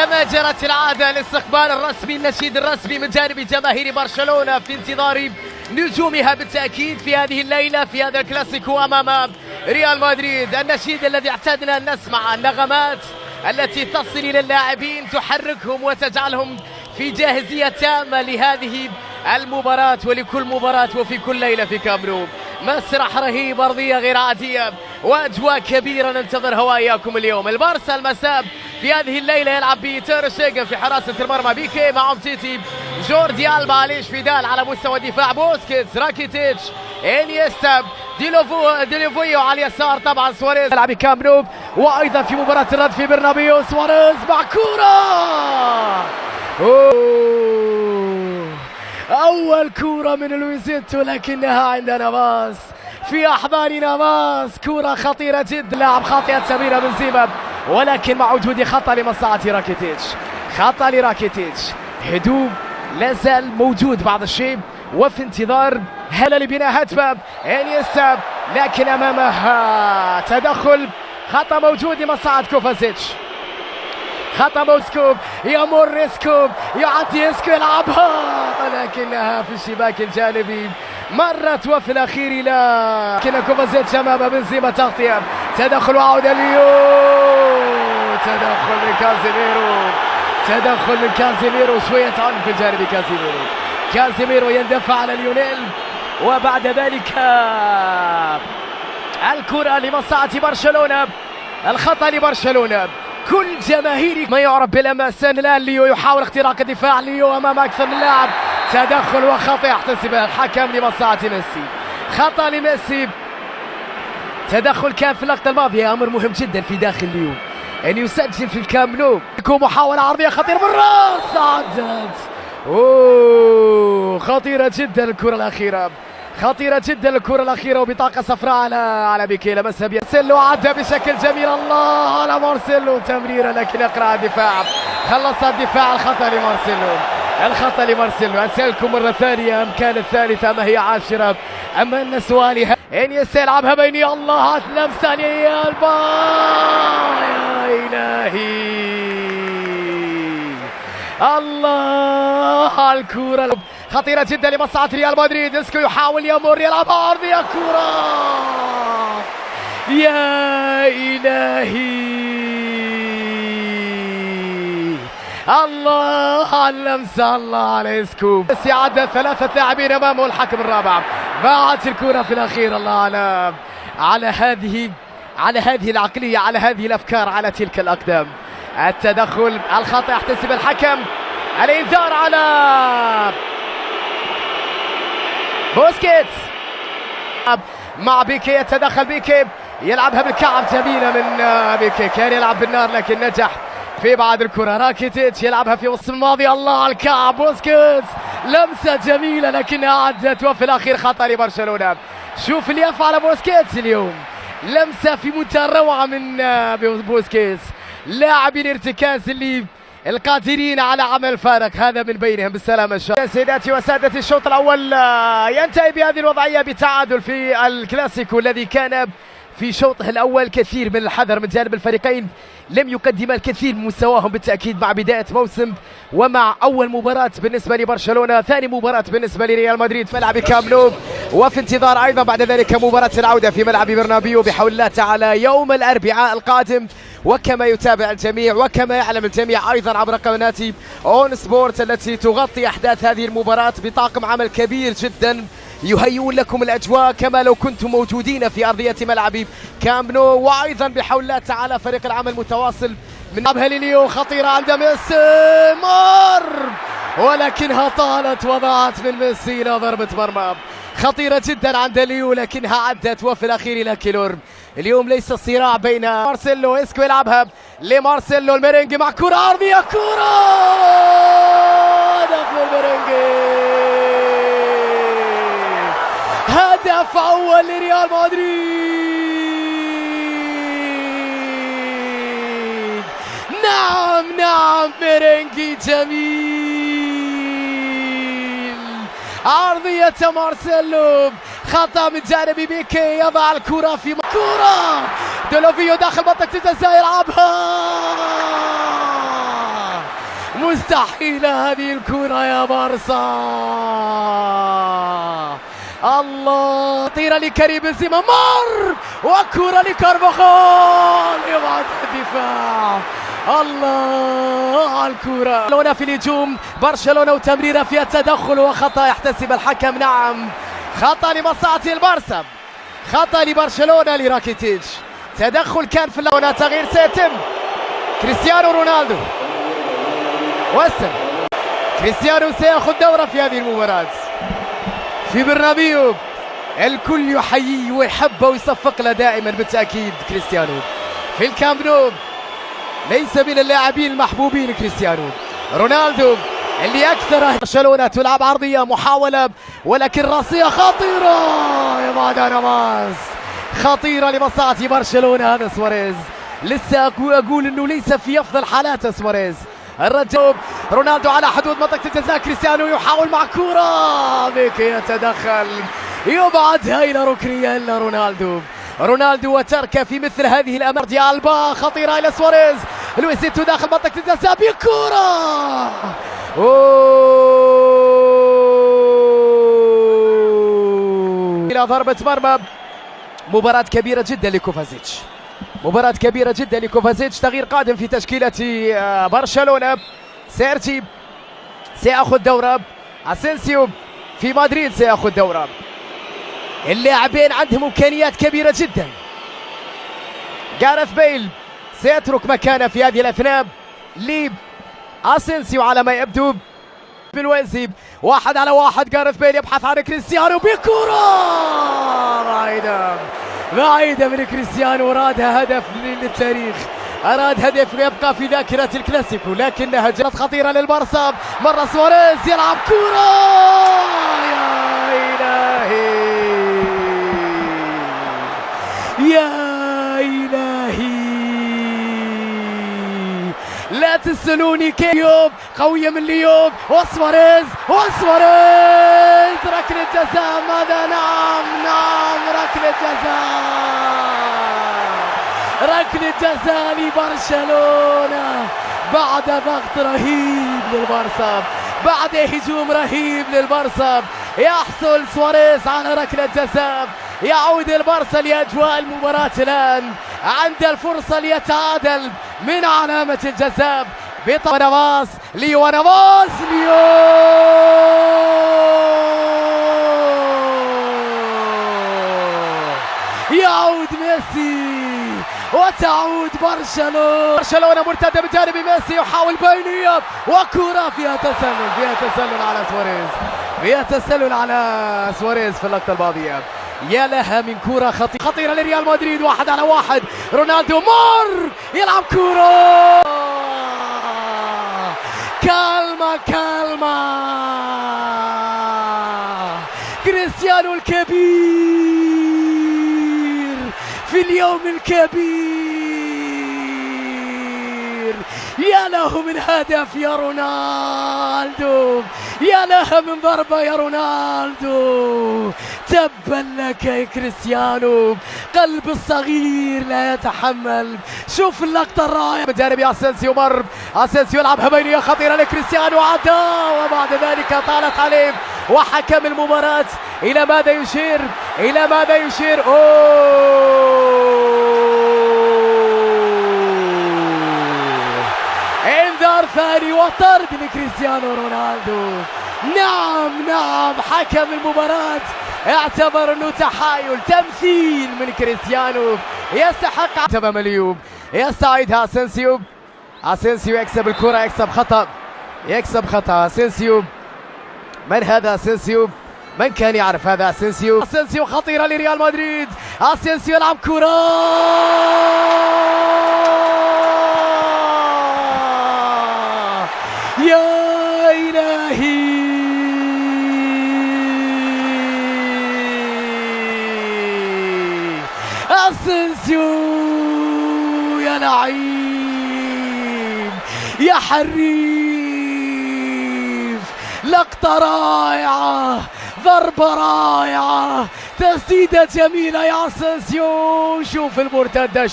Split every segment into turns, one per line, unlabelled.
كما جرت العادة الاستقبال الرسمي النشيد الرسمي من جانب جماهير برشلونة في انتظار نجومها بالتأكيد في هذه الليلة في هذا الكلاسيكو أمام ريال مدريد. النشيد الذي اعتدنا أن نسمع النغمات التي تصل إلى اللاعبين تحركهم وتجعلهم في جاهزية تامة لهذه المباراة ولكل مباراة وفي كل ليلة في كامب نو. مسرح رهيب، أرضية غير عادية وأجواء كبيرة ننتظرها وإياكم اليوم. البارسا المساء في هذه الليلة يلعب بتير شيغن في حراسة المرمى، بيكي مع أمتيتي، جوردي ألبا عليش فيدال على مستوى الدفاع، بوسكيتس، راكيتيتش، إنيستا، ديليفويو على اليسار، طبعا سواريز يلعب كامب نو. وأيضا في مباراة الرد في برنابيو سواريز مع كورة، أول كورة من لويزيتو لكنها عندنا باص في أحضاننا، باص كورة خطيرة جدا، لاعب خاطئة سميرة من زيمب، ولكن مع وجود خطأ لمصلحة راكيتيتش، خطأ لراكيتيتش، هدوء لا زال موجود بعض الشيء وفي انتظار هلا لبناء هدف إنيستا، لكن أمامها تدخل، خطأ موجود لمصلحة كوفازيتش، خطأ موسكوب، يمر اسكوب، يعطي اسكو يلعبها ولكنها في الشباك الجانبي، مرت وفي الأخير لا، لكن كوفازيتش أمام بنزيما تغطية، تدخل وعودة ليو، تدخل من كازيميرو، تدخل من كازيميرو، شوية عنف في الجانب كازيميرو، كازيميرو يندفع على ليونيل، وبعد ذلك الكرة لمصلحة برشلونة، الخطأ لبرشلونة. كل جماهير ما يعرف بالأماسان الآن، ليو يحاول اختراق الدفاع، ليو أمام أكثر من لاعب، تدخل وخطأ يحتسبه الحكم لمصلحة ميسي، خطأ لميسي، تدخل كان في اللقطة الماضية، أمر مهم جدا في داخل ليو أن يسجل في الكامب نو، يكون محاولة عرضية خطيرة بالراس، عدت، خطيرة جدا الكرة الأخيرة، خطيرة جدا الكرة الأخيرة وبطاقة صفراء على بيكي، لمسها مارسيلو، عدى بشكل جميل، الله على مارسيلو، تمريرة لكن يقرأ الدفاع، خلص الدفاع، الخطأ لمارسيلو، الخطأ لمارسيلو. أسألكم مرة ثانية، أم كانت الثالثة أم هي عاشرة؟ أما أن سؤالي إنيستا يلعبها بيني، الله لمسة يا إلهي، الله على الكرة خطيرة جدا لمصلحة ريال مدريد، اسكو يحاول يمر يلعب عرضية، كرة يا إلهي، الله على اللمسة، الله على اسكو، بس يعدى ثلاثة لاعبين أمامه الحكم الرابع، باعت الكرة في الأخير، الله على هذه العقلية، على هذه الأفكار، على تلك الأقدام، التدخل، الخطأ يحتسب الحكم، الإنذار على بوسكيتس مع بيكي، يتدخل بيكي، يلعبها بالكعب، جميلة من بيكي، كان يلعب بالنار لكن نجح في بعض الكرة. راكيتيتش يلعبها في وسط الماضي، الله على الكعب، بوسكيتس لمسة جميلة لكنها عدت وفي الأخير خطأ لبرشلونة. شوف اللي يفعل بوسكيتس اليوم، لمسة في منتهى الروعة من بوسكيتس، لاعبين الارتكاز اللي القادرين على عمل فارق، هذا من بينهم بالسلامة. سيداتي وسادتي، الشوط الأول ينتهي بهذه الوضعية بتعادل في الكلاسيكو الذي كان في شوطه الأول كثير من الحذر من جانب الفريقين، لم يقدم الكثير من مستواهم بالتأكيد مع بداية موسم، ومع أول مباراة بالنسبة لبرشلونة، ثاني مباراة بالنسبة لريال مدريد في ملعب كامب نو، وفي انتظار أيضا بعد ذلك مباراة العودة في ملعب برنابيو بحول الله تعالى يوم الأربعاء القادم. وكما يتابع الجميع وكما يعلم الجميع أيضا عبر قناة اون سبورت التي تغطي أحداث هذه المباراة بطاقم عمل كبير جدا، يهيئون لكم الأجواء كما لو كنتم موجودين في أرضية ملعب كامب نو. وأيضا بحول الله تعالى فريق العمل متواصل من لعبها لليو، خطيرة عند ميسي، مر ولكنها طالت وضاعت من ميسي إلى ضربة مرمى، خطيرة جدا عند ليو لكنها عدت وفي الأخير إلى كيلور. اليوم ليس صراع بين مارسيلو، اسكو يلعبها لمارسيلو، الميرينجي مع كرة عرضية، كرة هدف الميرينجي، هدف أول لريال مدريد، نعم ميرينجي جميل، عرضية مارسيلو، خطأ من جانب بيكي، يضع الكرة في كرة ديلوفيو داخل منطقة الجزاء، يلعبها مستحيلة هذه الكرة يا بارسا. الله، خطيرة لكريم بنزيما، مر وكرة لكارفاخال يبعد الدفاع. الله على الكرة. برشلونة في الهجوم، برشلونة وتمريرة فيها تدخل وخطأ يحتسب الحكم. نعم، خطأ لمصلحة البارسا، خطأ لبرشلونة لراكيتيتش. تدخل كان في اللون. تغيير سيتم. كريستيانو رونالدو وسم. كريستيانو سيأخذ دورة في هذه المباراة في برنابيو. الكل يحييه ويحبه ويصفق له دائما بالتأكيد. كريستيانو في الكامب نو ليس من اللاعبين المحبوبين. كريستيانو رونالدو اللي أكثر. برشلونة تلعب عرضية، محاولة ولكن راسية خطيرة يبعد نافاس، خطيرة لمصلحة برشلونة. هذا سواريز، لسه أقول أنه ليس في أفضل حالاته سواريز. الرجل رونالدو على حدود منطقة الجزاء، كريستيانو يحاول مع كرة، بيكي يتدخل يبعدها إلى ركنية إلا رونالدو وتركه في مثل هذه الأمر. دي ألبا خطيرة إلى سواريز، لويسيتو داخل منطقة الجزاء بكرة، إلى ضربة مرمى. مباراة كبيرة جدا لكوفازيتش، مباراة كبيرة جدا لكوفازيتش. تغيير قادم في تشكيلة برشلونة. سيرتي سيأخذ دورة، اسينسيو في مدريد سيأخذ دورة. اللاعبين عندهم إمكانيات كبيرة جدا. جارث بيل سيترك مكانه في هذه الأثناء لاسينسيو على ما يبدو. بالوينسي 1 على 1. جارث بيل يبحث عن كريستيانو بكرة بعيدة من كريستيانو. أرادها هدف للتاريخ، أراد هدف يبقى في ذاكرة الكلاسيكو، لكنها جرت خطيرة للبارسا. مرة سواريز يلعب كرة، يا إلهي يا إلهي، لا تسألوني كيف. ليوب قوية من ليوب، وسواريز ركلة جزاء. ماذا؟ نعم ركلة جزاء لبرشلونة بعد ضغط رهيب للبارسا، بعد هجوم رهيب للبارسا. يحصل سواريز على ركلة جزاء، يعود البارسا لأجواء المباراة الآن، عند الفرصة ليتعادل من علامة الجزاء. نافاس، ليو نافاس، يعود ميسي وتعود برشلونة مرتدة بجانب ميسي، يحاول بينية وكرة فيها تسلل على سواريز، في اللقطة الماضية. يا لها من كرة خطيرة لريال مدريد. 1 على 1. رونالدو مر يلعب كرة، كالما كريستيانو الكبير في اليوم الكبير. يا له من هدف يا رونالدو، يا لها من ضربة يا رونالدو. تبا لك يا كريستيانو، قلب الصغير لا يتحمل. شوف اللقطة الرائعة من جانب اسينسيو. مر اسينسيو يلعبها بينية خطيرة لكريستيانو، عدا وبعد ذلك طالت عليه. وحكم المباراة إلى ماذا يشير؟ انذار ثاني وطرد لكريستيانو رونالدو. نعم حكم المباراة اعتبر انه تحايل، تمثيل من كريستيانو، يستحق. تمام اليوب يستعيدها اسينسيو يكسب الكرة، يكسب خطأ اسينسيو. من هذا اسينسيو؟ من كان يعرف هذا اسينسيو؟ خطيرة لريال مدريد. اسينسيو يلعب كرة، يا إلهي اسينسيو، يا لعيب يا حريف، لقطة رائعة، ضربة رائعة، تسديدة جميلة يا اسينسيو. شوف المرتدة،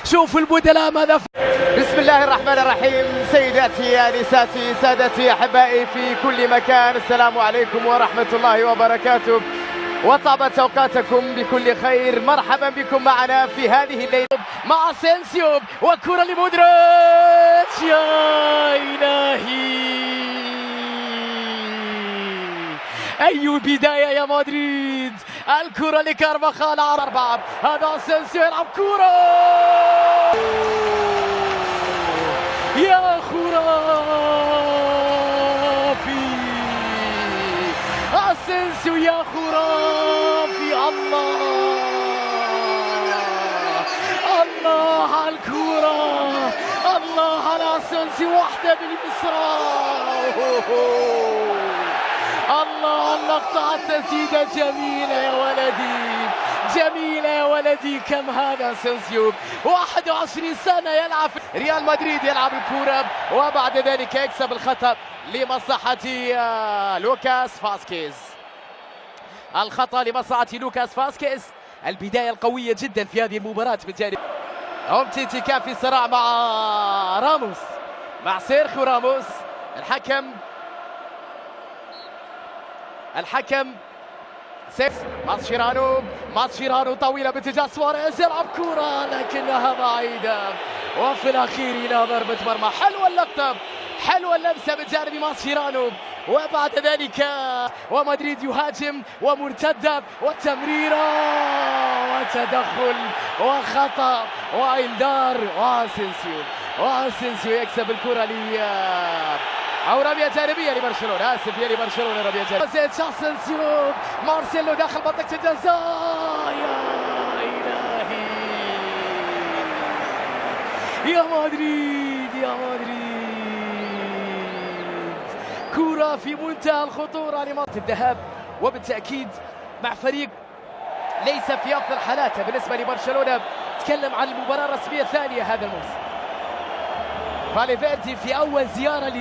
شوف البدلاء ماذا. بسم الله الرحمن الرحيم. سيداتي انساتي سادتي احبائي في كل مكان، السلام عليكم ورحمة الله وبركاته، وطابت اوقاتكم بكل خير. مرحبا بكم معنا في هذه الليله مع اسينسيو وكرة لمودريتش. يا الهي، أي بداية يا مدريد. الكرة لكارفاخال على 4. هذا اسينسيو يلعب كرة يا خرافي. اسينسيو يا خرافي. الله على الكرة، الله على اسينسيو. واحدة باليسرى. الله اللقطة، التسديدة جميلة يا ولدي، جميلة يا ولدي. كم هذا اسينسيو، 21 سنة يلعب ريال مدريد، يلعب الكرة وبعد ذلك يكسب الخطأ لمصلحة لوكاس فاسكيز. الخطأ لمصلحة لوكاس فاسكيز. البداية القوية جدا في هذه المباراة من جانب أومتيتي. كان في صراع مع راموس، مع سيرخيو راموس. الحكم ماسشيرانو طويلة باتجاه سواريز، يلعب كرة لكنها بعيدة، وفي الأخير إلى ضربة مرمى. حلوة اللقطة، حلوة اللمسة من جانب ماسشيرانو، وبعد ذلك ومدريد يهاجم ومرتدة وتمريرة وتدخل وخطأ وإلدار واسينسيو يكسب الكرة أو رمية جانبية لبرشلونة. لبرشلونة رمية جانبية. اسينسيو، مارسيلو داخل منطقة الجزاء. يا إلهي، يا مدريد، يا مدريد. كرة في منتهى الخطورة لمنطقة الذهاب، وبالتأكيد مع فريق ليس في أفضل حالاته بالنسبة لبرشلونة. تكلم عن المباراة الرسمية الثانية هذا الموسم. فالفيردي في أول زيارة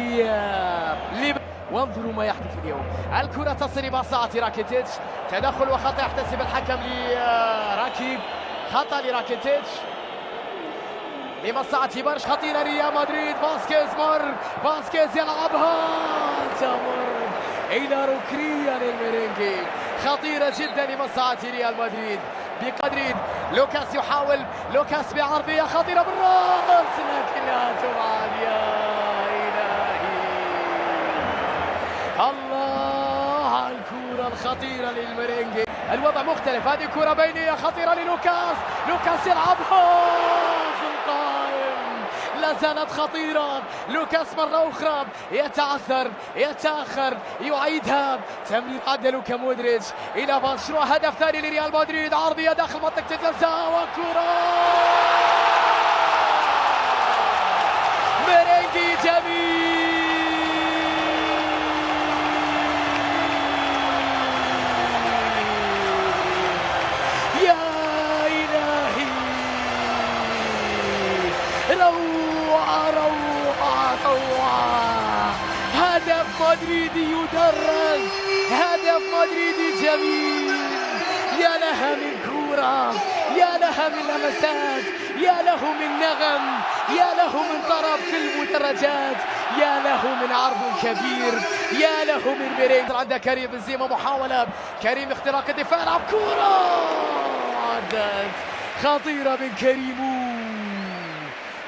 وانظروا ما يحدث اليوم. الكرة تصل لمصلحة راكيتيتش، تدخل وخطأ يحتسب الحكم لراكيب. خطأ لراكيتيتش لمصلحة برش. خطيرة ريال مدريد. فاسكيز يلعبها، تمر إلى ركنية للميرينجي. خطيرة جدا لمصلحة ريال مدريد بقدر لوكاس يحاول، لوكاس بعرضية خطيرة بالراس لكنها تبعد. يا إلهي، الله على الكرة الخطيرة للميرينجي. الوضع مختلف، هذه كرة بينية خطيرة لوكاس يلعبها في القائم، لا زالت خطيرة. لوكاس مرة أخرى يتأخر يعيدها. تمرير عدى لوكا مودريتش إلى مشروع هدف ثاني لريال مدريد. عرضية داخل منطقة الجزاء وكرة ميرينجي جميل. يا إلهي، روعة. هدف مدريدي يدرس، هدف مدريدي جميل. يا لها من كورة، يا لها من لمسات، يا له من نغم، يا له من طرب في المدرجات، يا له من عرض كبير، يا له من ميرينج. عند كريم بنزيما محاولة، كريم اختراق الدفاع، لعب كورة عدت خطيرة من كريم،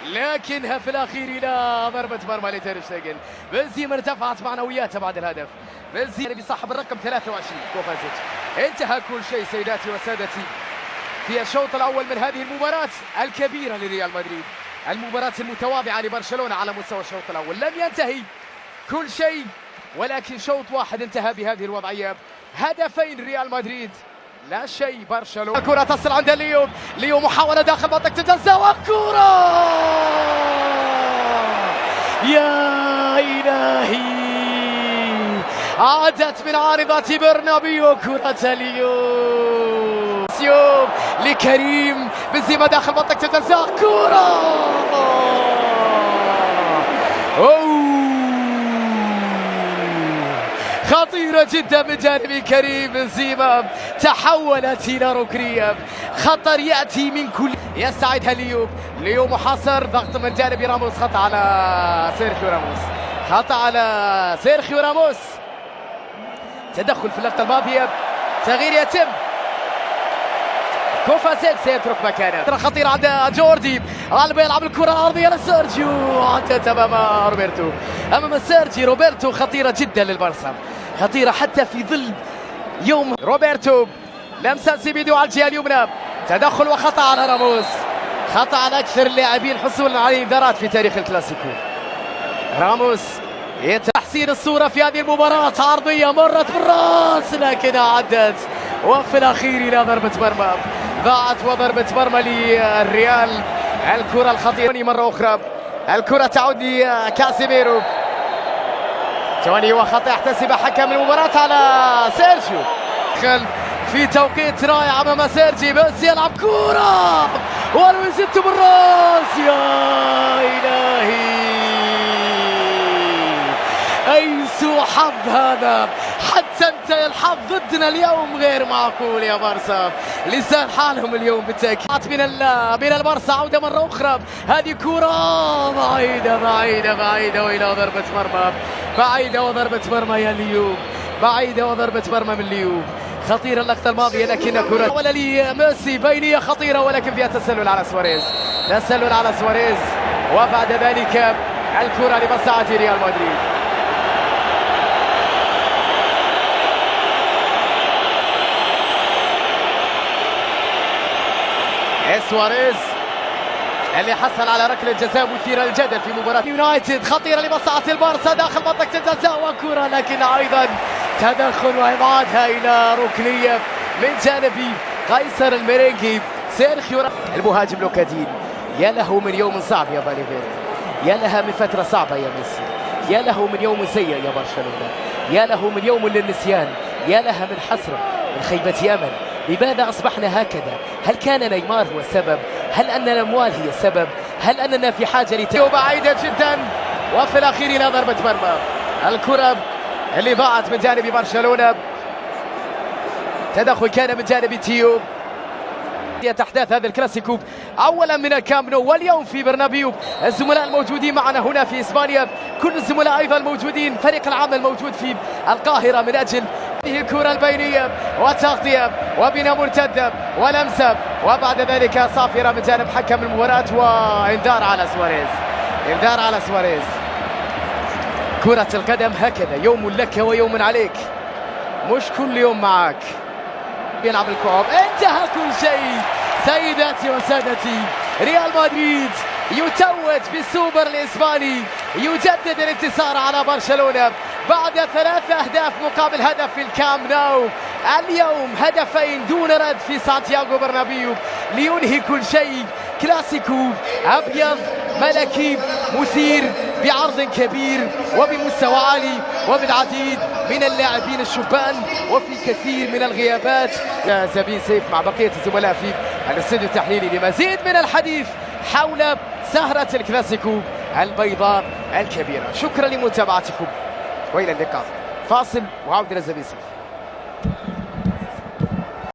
لكنها في الأخير إلى ضربة مرمى لتير شتيجن. بنزيما ارتفعت معنوياته بعد الهدف. بنزيما بصاحب الرقم 23 كوفازيتش. انتهى كل شيء سيداتي وسادتي في الشوط الأول من هذه المباراة الكبيرة لريال مدريد، المباراة المتواضعة لبرشلونة على مستوى الشوط الأول. لم ينتهي كل شيء، ولكن شوط واحد انتهى بهذه الوضعية. هدفين ريال مدريد، لا شيء برشلونة. الكرة تصل عند ليو محاولة داخل منطقة الجزاء والكرة، يا إلهي، عادت من عارضة برنابيو كرة ليو لكريم بنزيما داخل منطقة الجزاء، كرة خطيرة جدا من جانب كريم بنزيما، تحولت إلى ركنية. خطر يأتي من كل، يستعيدها ليو محاصر، ضغط من جانب راموس، خطأ على سيرخيو راموس، خطأ على سيرخيو راموس. تدخل في اللقطة الماضية، تغيير يتم، كوفاسيت سيترك مكانه. خطيرة عند جوردي، غالبا يلعب الكرة الأرضية لسيرجيو، عدت أمام روبرتو، أمام سيرجي روبرتو. خطيرة جدا للبارسا، خطيرة حتى في ظل يوم. روبرتو لمسة سيبيدو على الجهة اليمنى، تدخل وخطأ على راموس، خطأ على أكثر اللاعبين حصولا على إنذارات في تاريخ الكلاسيكو. راموس تحسين الصورة في هذه المباراة، عرضية مرت بالراس لكنها عدت، وفي الأخير إلى ضربة مرمى، ضاعت وضربة مرمى للريال. الكرة الخطيرة مرة أخرى، الكرة تعود لكاسيميرو، توني وخطأ يحتسب حكم المباراة على سيرجيو. دخل في توقيت رائع أمام سيرجي، بس يلعب كرة والوزت بالراس، يا إلهي أي سوء حظ هذا، حتى انتهى الحظ ضدنا اليوم، غير معقول يا بارسا، لسان حالهم اليوم بالتأكيد. من البارسا عودة مرة أخرى، هذه كرة بعيدة بعيدة بعيدة وإلى ضربة مرمى، بعيدة وضربة مرمى يا ليو، بعيدة وضربة مرمى من ليو. خطيرة اللقطة الماضية لكن كرة ولا لميسي، بينية خطيرة ولكن فيها تسلل على سواريز، تسلل على سواريز، وبعد ذلك الكرة لمصلحة ريال مدريد. سواريز اللي حصل على ركلة جزاء مثيرة للجدل في مباراة يونايتد، خطيرة لمصلحة البارسا داخل منطقة الجزاء وكرة، لكن أيضا تدخل وإبعادها إلى ركنية من جانب قيصر الميرينجي. سيرخيو المهاجم لوكادين، يا له من يوم صعب يا فالفيردي، يا لها من فترة صعبة يا ميسي، يا له من يوم سيء يا برشلونة، يا له من يوم للنسيان، يا لها من حسرة، من خيبة أمل. لماذا أصبحنا هكذا؟ هل كان نيمار هو السبب؟ هل أن الأموال هي السبب؟ هل أننا في حاجة بعيدة جدا، وفي الأخير إلى ضربة مرمى. الكرة اللي ضاعت من جانب برشلونة، تدخل كان من جانب تيو. أحداث هذا الكلاسيكو أولا من الكامب نو واليوم في برنابيو. الزملاء الموجودين معنا هنا في إسبانيا، كل الزملاء أيضا موجودين، فريق العمل موجود في القاهرة من أجل هذه الكرة البينية وتغطية وبناء مرتدة ولمسة، وبعد ذلك صافرة من جانب حكم المباراة وإنذار على سواريز، إنذار على سواريز. كرة القدم هكذا، يوم لك ويوم عليك، مش كل يوم معك. يلعب الكوب، انتهى كل شيء. سيداتي وسادتي، ريال مدريد يتوج بالسوبر الإسباني، يجدد الانتصار على برشلونة بعد 3 أهداف مقابل هدف في الكامب نو. اليوم هدفين دون رد في سانتياغو برنابيو لينهي كل شيء. كلاسيكو أبيض ملكي مثير بعرض كبير وبمستوى عالي وبالعديد من اللاعبين الشبان وفي كثير من الغيابات. زبين سيف مع بقية الزملاء في الاستوديو التحليلي لمزيد من الحديث حول سهرة الكلاسيكو البيضاء الكبيرة. شكرا لمتابعتكم وإلى اللقاء. فاصل وعودة لزبين سيف.